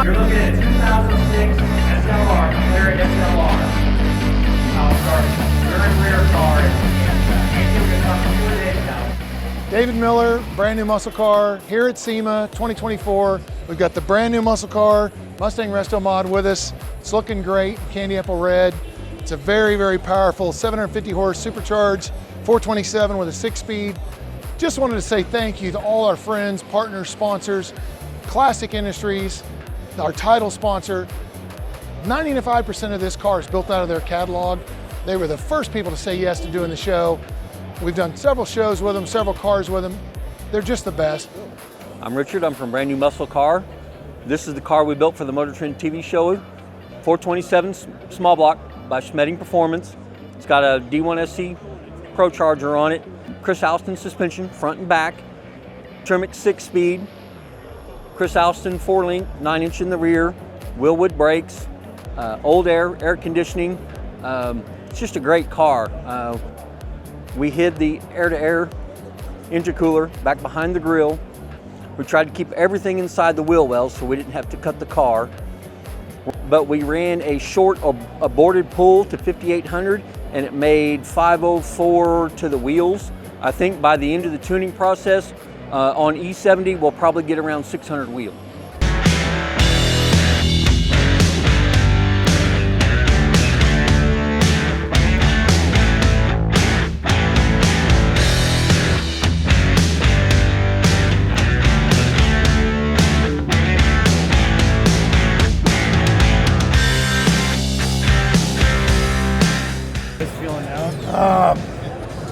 You're looking at 2006 SLR, Clyde SLR. Very rare car, and you're going to talk to you today now. David Miller, brand new muscle car here at SEMA 2024. We've got the brand new muscle car, Mustang Resto Mod with us. It's looking great, candy apple red. It's a very, very powerful 750 horse supercharged 427 with a 6-speed. Just wanted to say thank you to all our friends, partners, sponsors, Classic Industries, our title sponsor. 95% of this car is built out of their catalog. They were the first people to say yes to doing the show. We've done several shows with them, several cars with them. They're just the best. I'm Richard, I'm from Brand New Muscle Car. This is the car we built for the Motor Trend TV show, 427 small block by Schmedding Performance. It's got a D1 SC Pro Charger on it, Chris Alston suspension, front and back, Tremec 6-speed, Chris Alston 4-link, 9-inch in the rear, Willwood brakes, old air conditioning. It's just a great car. We hid the air-to-air intercooler back behind the grille. We tried to keep everything inside the wheel wells so we didn't have to cut the car. But we ran a short aborted pull to 5800 and it made 504 to the wheels. I think by the end of the tuning process on E70 we'll probably get around 600 wheels.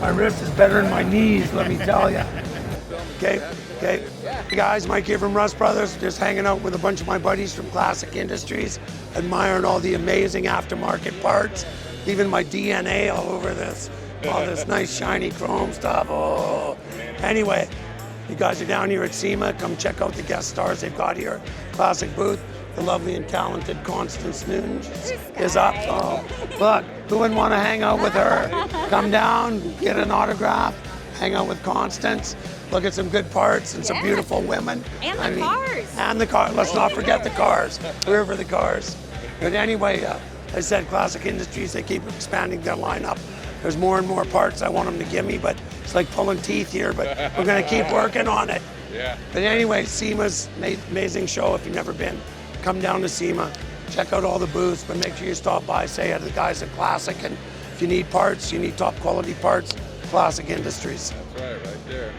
My wrist is better than my knees, let me tell you. Okay. Hey guys, Mike here from Rust Brothers, just hanging out with a bunch of my buddies from Classic Industries, admiring all the amazing aftermarket parts, leaving my DNA all over this, all this nice shiny chrome stuff. Oh. Anyway, you guys are down here at SEMA, come check out the guest stars they've got here. Classic booth, the lovely and talented Constance Nunes is up. Oh, look, who wouldn't want to hang out with her? Come down, get an autograph, hang out with Constance, look at some good parts and some beautiful women. And the cars. And the cars. Let's not forget the cars. We're for the cars. But anyway, I said Classic Industries, they keep expanding their lineup. There's more and more parts I want them to give me, but it's like pulling teeth here, but we're going to keep working on it. Yeah. But anyway, SEMA's an amazing show. If you've never been, come down to SEMA, check out all the booths, but make sure you stop by, say hi to the guys at Classic, and if you need parts, you need top quality parts, Classic Industries. That's right there.